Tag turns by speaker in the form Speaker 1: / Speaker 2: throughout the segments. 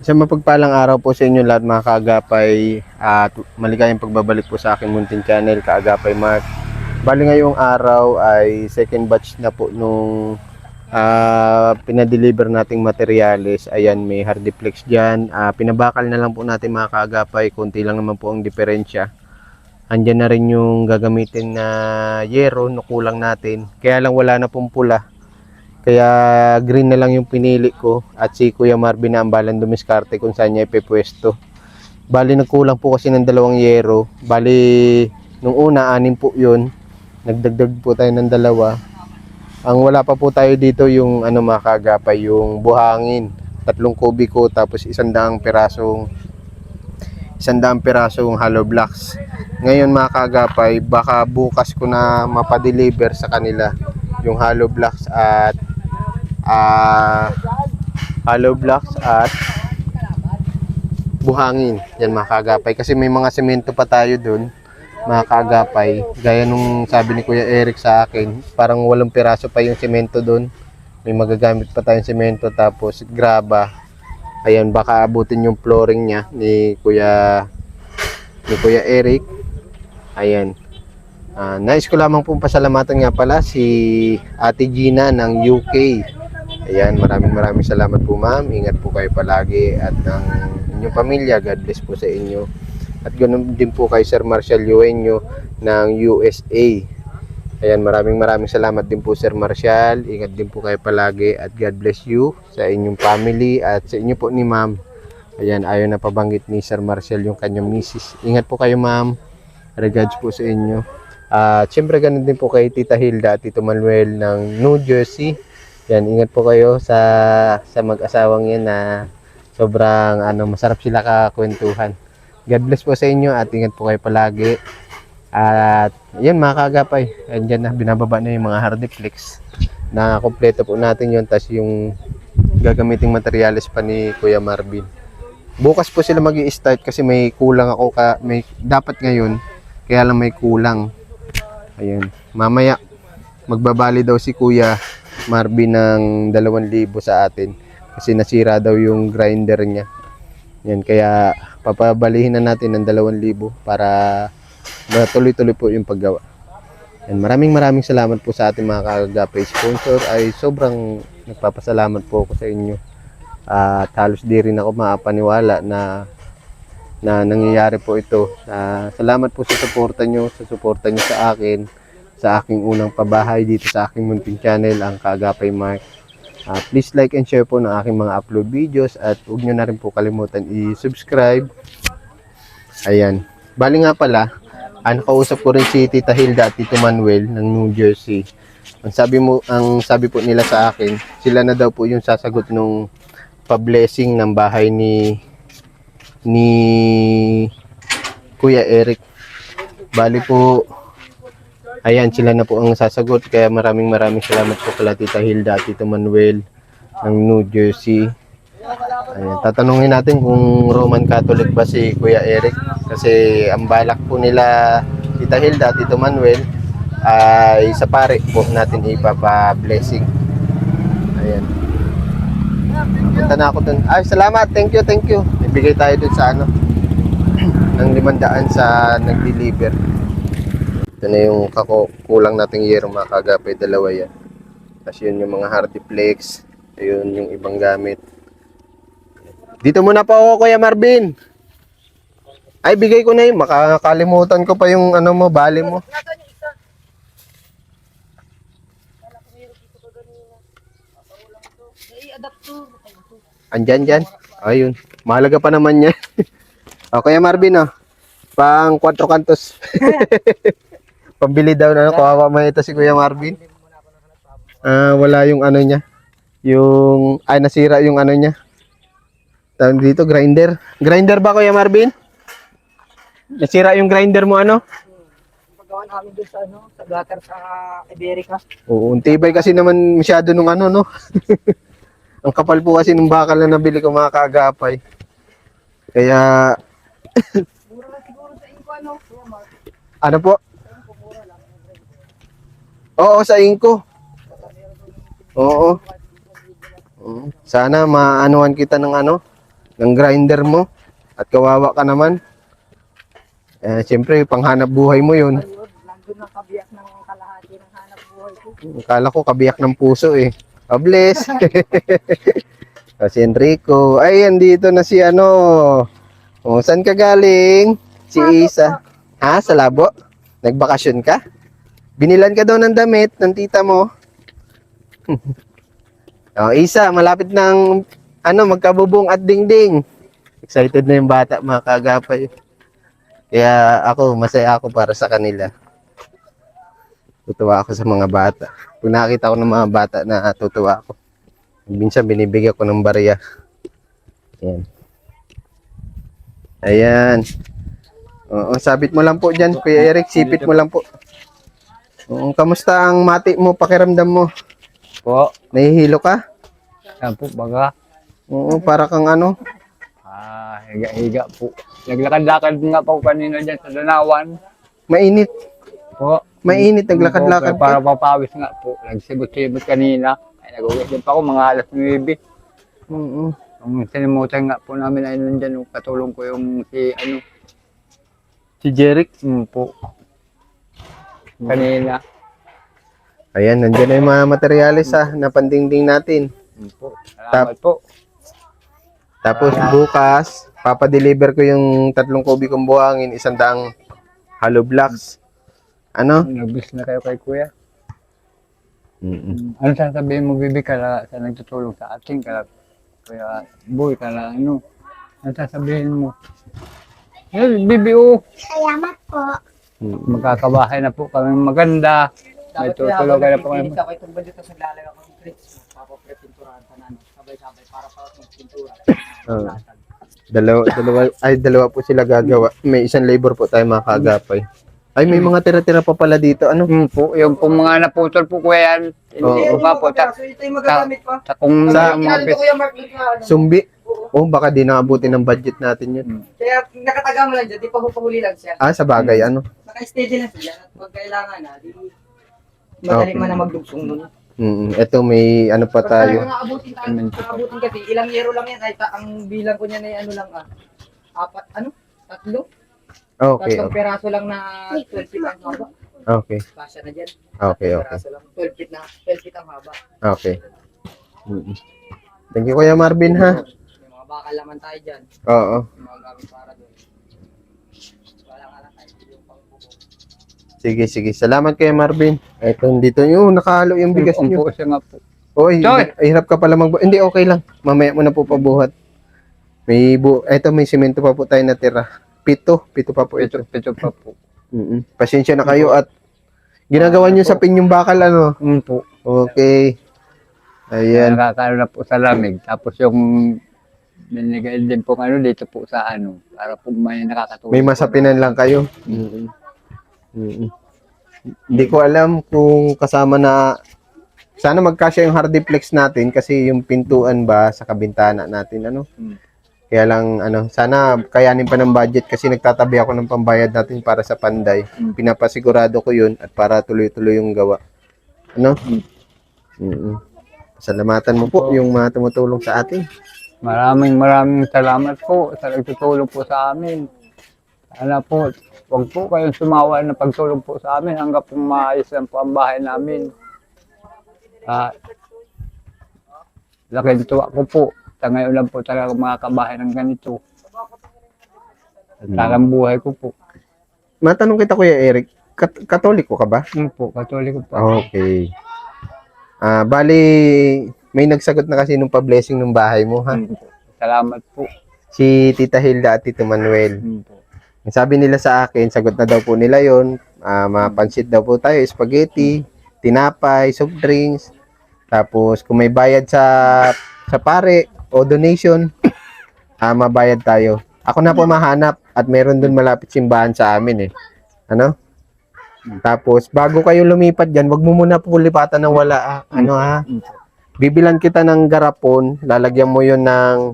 Speaker 1: Sa mapagpalang araw po sa inyo lahat mga kaagapay at maligayang pagbabalik po sa aking munting channel, Kaagapay Mark. Bali ngayong araw ay second batch na po nung pinadeliver nating materyales. Ayan, may hardiplex dyan. Pinabakal na lang po natin mga kaagapay, konti lang naman po ang diferensya. Andyan na rin yung gagamitin na yero, nukulang natin. Kaya lang wala na pong pula. Kaya green na lang yung pinili ko at si Kuya Marvin na ang balang dumiskarte kung saan niya ipepwesto. Bali nagkulang po kasi ng 2 yero. Bali nung una 6 po yun. Nagdagdag po tayo ng 2. Ang wala pa po tayo dito yung ano mga kaagapay, yung buhangin. 3 kubiko tapos 100 pirasong hollow blocks. Ngayon mga kaagapay, baka bukas ko na mapadeliver sa kanila yung hollow blocks at buhangin. Yan mga kaagapay. Kasi may mga semento pa tayo dun mga kaagapay. Gaya nung sabi ni Kuya Eric sa akin, parang 8 piraso pa yung semento dun. May magagamit pa tayong semento tapos graba. Ayan, baka abutin yung flooring niya ni Kuya Eric. Ayan. Nais ko lamang pong pasalamatan nga pala si Ate Gina ng UK. Ayan, maraming salamat po ma'am. Ingat po kayo palagi at ng inyong pamilya. God bless po sa inyo. At ganoon din po kay Sir Marshall Eugenio ng USA. Ayan, maraming salamat din po Sir Marshall. Ingat din po kayo palagi at God bless you sa inyong family at sa inyo po ni ma'am. Ayan, ayaw na pabanggit ni Sir Marshall yung kanyang misis. Ingat po kayo ma'am. Regards po sa inyo. Siyempre ganun din po kay Tita Hilda at Tito Manuel ng New Jersey. Yan, ingat po kayo sa mag-asawang yan na sobrang masarap sila kakwentuhan. God bless po sa inyo at ingat po kayo palagi. At yan mga kaagapay, andyan na, binababa na yung mga hardiplex na kompleto po natin yun. Tapos yung gagamiting materyales pa ni Kuya Marvin. Bukas po sila mag-i-start kasi may kulang ako, may dapat ngayon, kaya lang may kulang. Ayan, mamaya magbabali daw si Kuya Marvin ng 2,000 sa atin kasi nasira daw yung grinder niya. Yan, kaya papabalihin na natin ng 2,000 para tuloy-tuloy po yung paggawa. Yan, maraming salamat po sa ating mga kaagapay sponsor. Ay sobrang nagpapasalamat po ako sa inyo. At halos di rin ako maapaniwala na nangyayari po ito. Salamat po sa suporta nyo sa akin, sa aking unang pabahay dito sa aking munting channel, ang Kaagapay Mark. Please like and share po ng aking mga upload videos at huwag nyo na rin po kalimutan i-subscribe. Ayan. Bali nga pala, nakausap ko rin si Tita Hilda at Tito Manuel ng New Jersey. Ang sabi po nila sa akin, sila na daw po yung sasagot nung pa-blessing ng bahay ni Kuya Eric. Bali po, ayan, sila na po ang sasagot. Kaya maraming salamat po kala Tita Hilda at Tito Manuel ng New Jersey. Ayan, tatanungin natin kung Roman Catholic ba si Kuya Eric. Kasi ang balak po nila Tita Hilda at Tito Manuel ay sa pare po natin ipapa-blessing. Ayan. Punta na ako dun. Ay, salamat. Thank you. Ibigay tayo dun sa ng 500 sa nag-deliver. Ito na yung kulang nating yero mga kaagapay, 2 yan. Tapos yun yung mga hardiplex. Yun yung ibang gamit. Dito muna pa ako, Kuya Marvin. Ay, bigay ko na yun. Makakalimutan ko pa yung bali mo. Andyan. Ayun. Mahalaga pa naman yan. O, Kuya Marvin, pang 4 kantos. Pambili daw na, kawawa mo ito si Kuya Marvin. Wala yung niya. Nasira yung niya. Tawag dito, grinder. Grinder ba, Kuya Marvin? Nasira yung grinder mo,
Speaker 2: Paggawa namin doon sa sa gutter sa Iberica.
Speaker 1: Oo, tibay kasi naman masyado nung no. Ang kapal po kasi ng bakal na nabili ko mga kaagapay. Kaya
Speaker 2: Mura lang siguro sa inyo
Speaker 1: ano po? Oo, sa Inko. Oo. Sana maanuhan kita ng ng grinder mo at kawawa ka naman. Siyempre, panghanap buhay mo yun.
Speaker 2: Ayun, nandun na kabiyak ng kalahati ng hanap buhay ko.
Speaker 1: Akala ko kabiyak ng puso eh. Oh, bless. Si Enrico. Ay, andito na si ano. Oh, saan ka galing? Si Isa. Ha? Sa labo? Nagbakasyon ka? Binilan ka daw ng damit ng tita mo. Oh, Isa, malapit ng ano, magkabubong at dingding. Excited na yung bata, mga kaagapay. Kaya ako, masaya ako para sa kanila. Tutuwa ako sa mga bata. Pag nakakita ko ng mga bata, natutuwa ako. Minsan binibigyan ko ng barya. Ayan. Ayan. Oo, sabit mo lang po dyan, Kuya Eric. Sipit mo lang po. Oo, kamusta ang mati mo, pakiramdam mo?
Speaker 3: Po,
Speaker 1: Nahihilo ka?
Speaker 3: yan po, baga.
Speaker 1: Oo, para kang ano.
Speaker 3: Higa-higa po. Naglakad-lakad nga po kanina dyan sa Danawan.
Speaker 1: Mainit.
Speaker 3: Po.
Speaker 1: Mainit, naglakad-lakad
Speaker 3: Po, para
Speaker 1: ka.
Speaker 3: mapawis nga po. Nagsibot-sibot kanina. Ay, nag-uwi din pa ako mga alas 9.
Speaker 1: Oo.
Speaker 3: Ang sinimutan nga po namin ay nandyan, katulong ko yung
Speaker 1: Si Jeric.
Speaker 3: po. Kanina.
Speaker 1: Ayan, nandiyan na yung mga materyales na pandingding natin.
Speaker 3: Po. Salamat po.
Speaker 1: Tapos bukas, papadeliver ko yung 3 kubikong buhangin, 100 hollow blocks. Ano?
Speaker 3: Nag-bis na kayo kay Kuya.
Speaker 1: Mm-mm.
Speaker 3: Ano sasabihin mo, Bibi, sa nagtutulong sa ating, Kuya Boy, ano? Ano sasabihin mo? Bibi,
Speaker 4: Salamat po.
Speaker 1: Mm-mm.
Speaker 3: magkakabahay na po kami maganda. May tutulog na po kami.
Speaker 2: Dapat ako itong bandit tapos naglalagay ako ng bricks. Papapre-pinturahan pa na ano, sabay-sabay para pa ng pintura.
Speaker 1: Oo. Dalawa po sila gagawa. May isang labor po tayo mga kaagapay. Ay, may mga tira-tira pa pala dito. Ano?
Speaker 3: Po, yung pong mga naputol po ko yan. Hindi
Speaker 1: Oo.
Speaker 3: ko pa po.
Speaker 2: So ito yung magagamit pa.
Speaker 3: Sa kung
Speaker 1: Sa-
Speaker 3: yung mga
Speaker 2: Kinalito ko yung Mark Lee na ano.
Speaker 1: Sumbi. Oh, baka di naabutin ng budget natin yun.
Speaker 2: Kaya nakataga mo lang dyan, di pa huli lang siya.
Speaker 1: Sa bagay, ano?
Speaker 2: Naka-steady lang siya. At pag kailangan na, di madali
Speaker 1: Okay.
Speaker 2: man na magdugsong nun.
Speaker 1: Ito may ano pa tayo.
Speaker 2: Naabutin kasi, ilang yero lang yan. Ay, ang bilang ko niya na ano lang tatlo?
Speaker 1: Okay,
Speaker 2: Tatlong
Speaker 1: okay.
Speaker 2: peraso lang na 12 feet ang haba.
Speaker 1: Okay.
Speaker 2: Kasya na dyan.
Speaker 1: Okay,
Speaker 2: Tatlong
Speaker 1: okay.
Speaker 2: peraso lang, 12 feet ang haba.
Speaker 1: Okay. Mm-mm. Thank you, Kuya Marvin, ha?
Speaker 2: May mga bakal naman tayo dyan.
Speaker 1: Oo.
Speaker 2: May mga gamit para doon. Wala nga lang tayo yung pangbuko.
Speaker 1: Sige. Salamat, Kuya Marvin. Ito, dito yung nakahalo yung bigas nyo.
Speaker 3: po siya nga po.
Speaker 1: Oy,
Speaker 3: Choy!
Speaker 1: hirap ka pala Hindi, okay lang. Mamaya mo na po pabuhat. Ito, may simento pa po tayo natira. Pito pa po ito.
Speaker 3: Pito pa po.
Speaker 1: Pasensya na kayo at ginagawa nyo sa pinyong bakal, ano?
Speaker 3: Po.
Speaker 1: Okay. Ayan.
Speaker 3: Nakakaano na po sa lamig. Tapos yung binigay din po dito po sa para po may nakakatulong.
Speaker 1: May masapinan lang kayo. Hindi ko alam kung kasama na sana magkasya yung hardiplex natin kasi yung pintuan ba sa kabintana natin, ano? Kaya lang, sana kayanin pa ng budget kasi nagtatabi ako ng pambayad natin para sa panday. Pinapasigurado ko yun at para tuloy-tuloy yung gawa. Ano? Salamatan mo po yung mga tumutulong sa atin.
Speaker 3: Maraming salamat po sa nagtutulong po sa amin. Sana po, huwag po kayong sumawa na pagtulong po sa amin hanggang po maayos lang po ang bahay namin. Laking tuwa ko po. Sa ngayon lang po talaga makakabahay ng ganito. At talang buhay ko po.
Speaker 1: Matanong kita, Kuya Eric, Katoliko ka ba?
Speaker 3: Po, katoliko po.
Speaker 1: Okay. Bali, may nagsagot na kasi nung pa-blessing ng bahay mo, ha?
Speaker 3: Salamat po.
Speaker 1: Si Tita Hilda at Tito Manuel.
Speaker 3: Po.
Speaker 1: Ang sabi nila sa akin, sagot na daw po nila yon. Mapansit daw po tayo, spaghetti, tinapay, soft drinks. Tapos, kung may bayad sa pare o donation, mabayad tayo. Ako na po mahanap at meron dun malapit simbahan sa amin eh. Ano? Tapos, bago kayo lumipat dyan, wag mo muna po lipatan ng wala. Bibilan kita ng garapon, lalagyan mo yon ng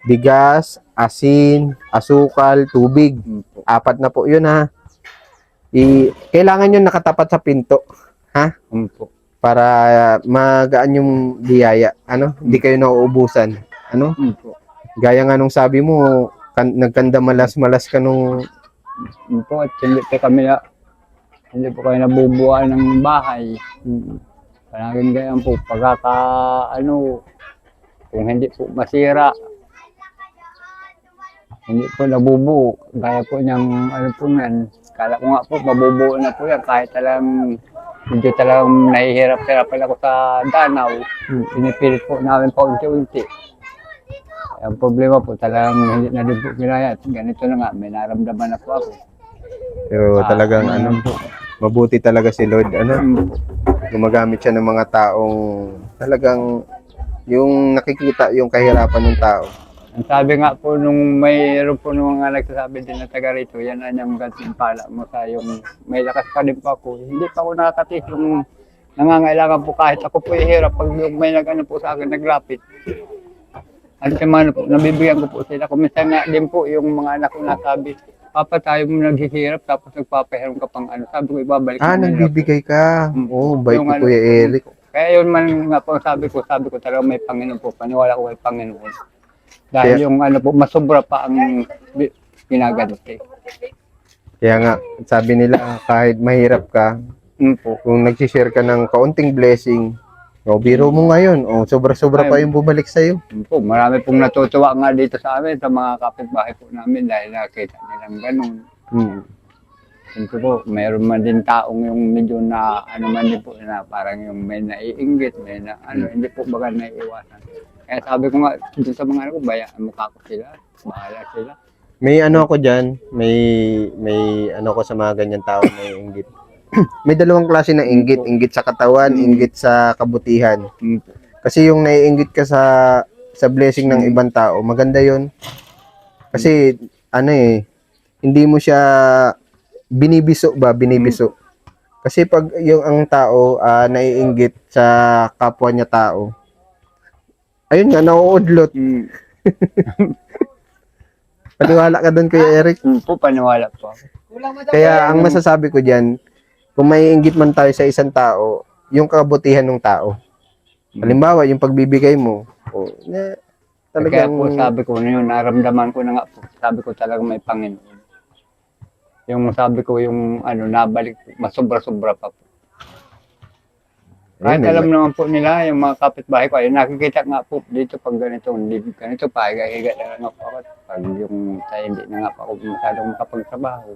Speaker 1: bigas, asin, asukal, tubig. 4 na po yun, ha. Kailangan yun nakatapat sa pinto. Ha?
Speaker 3: Po.
Speaker 1: Para magaan yung biyaya. Hindi kayo nauubusan.
Speaker 3: Po.
Speaker 1: Gaya nga nung sabi mo, nagkanda malas-malas ka nung...
Speaker 3: Yun po, at hindi po kayo nabubuhay ng bahay. Palaging ganyan po, kung hindi po masira, hindi po nabubuo. Gaya po niyang, kala ko nga po, mabubuo na po yan, kahit medyo talagang nahihirap-hirapan ako sa danaw. Pinipilit po namin pa unti-unti. Ang problema po, talagang hindi na din po kinaya. Ganito na nga, may naramdaman na po ako.
Speaker 1: Pero talagang mabuti talaga si Lord. Gumagamit siya ng mga taong talagang yung nakikita yung kahirapan ng tao.
Speaker 3: Ang sabi nga po nung mayroon po nung mga nagsasabi din na taga rito, yan na yung gantimpala mo sa yung may lakas pa din po ako. Hindi pa ako nakakatis yung nangangailangan po kahit ako po ihirap pag yung may po sa akin, naglapit. At po, nabibigyan ko po sila. Kuminsan nga din po yung mga anak ko nasabi, Papa, tayo mo naghihirap tapos nagpapahiram ka pang Sabi ko, ibabalik mo.
Speaker 1: Nagbibigay ka. Oo, bait ni Kuya Eric.
Speaker 3: Kaya yun man nga po sabi ko talaga may Panginoon po. Paniwala ko may Panginoon. Dahil yung masobra pa ang ginaganot eh.
Speaker 1: Kaya nga, sabi nila, kahit mahirap ka, kung nag-share ka ng kaunting blessing, biro mo ngayon, sobra-sobra pa yung bumalik sa'yo.
Speaker 3: Po, marami pong natutuwa nga dito sa amin, sa mga kapitbahay po namin dahil nakita nilang ganun. Siyempre po, mayroon man din taong yung medyo na man din po na parang yung may naiinggit, may na hindi po baga naiiwasan. Kaya sabi ko nga, dito sa mga anak ko, bayaan mukha ko sila, bahala sila.
Speaker 1: May ako dyan, may ko sa mga ganyan tao na inggit. May dalawang klase ng inggit, inggit sa katawan, inggit sa kabutihan. Kasi yung naiinggit ka sa blessing ng ibang tao, maganda 'yon. Kasi hindi mo siya binibiso. Kasi pag yung ang tao naiinggit sa kapwa niya tao, ayun nga, nauudlot. Paniwala ka doon, Kuya Eric?
Speaker 3: Po, paniwala po ako.
Speaker 1: Kaya ang masasabi ko diyan, kung may inggit man tayo sa isang tao, yung kabutihan ng tao. Halimbawa, yung pagbibigay mo,
Speaker 3: kaya po sabi ko na yun, naramdaman ko na nga po, sabi ko talaga may Panginoon. Yung sabi ko, yung nabalik, masobra-sobra pa po. Kahit alam naman po nila, yung mga kapitbahay ko, ay nakikita nga po dito pag ganito pa, higa na lang ako. Pag yung tayo, hindi na nga po ako masyadong makapagtrabaho.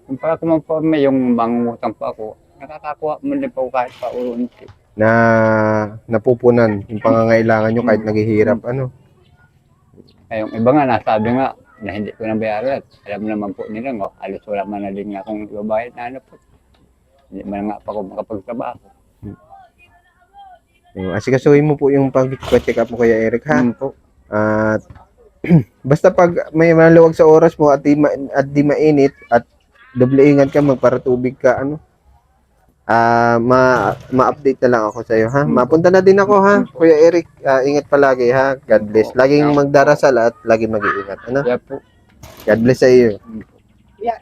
Speaker 3: Kung para kumaporme yung mangungutang pa ako, nakakakuha mo din po kahit pa unti.
Speaker 1: Na napupunan yung pangangailangan nyo kahit naghihirap.
Speaker 3: Ay, yung iba nga, nasabi nga, na hindi ko nabayaran. Alam naman po nila, halos wala man na din nga akong ibabayad na po. Hindi man nga pa ako makapagtrabaho.
Speaker 1: Asikasuhin mo po yung pag-check up mo, Kuya Eric, ha? At basta pag may maluwag sa oras mo at di mainit at doble ingat ka, magparatubig ka, ma-update na lang ako sa iyo, ha? Mapunta na din ako, ha? Kuya Eric, ingat palagi, ha? God bless. Laging magdarasal at laging mag-iingat,
Speaker 3: Yeah po.
Speaker 1: God bless sa iyo.
Speaker 2: Yeah,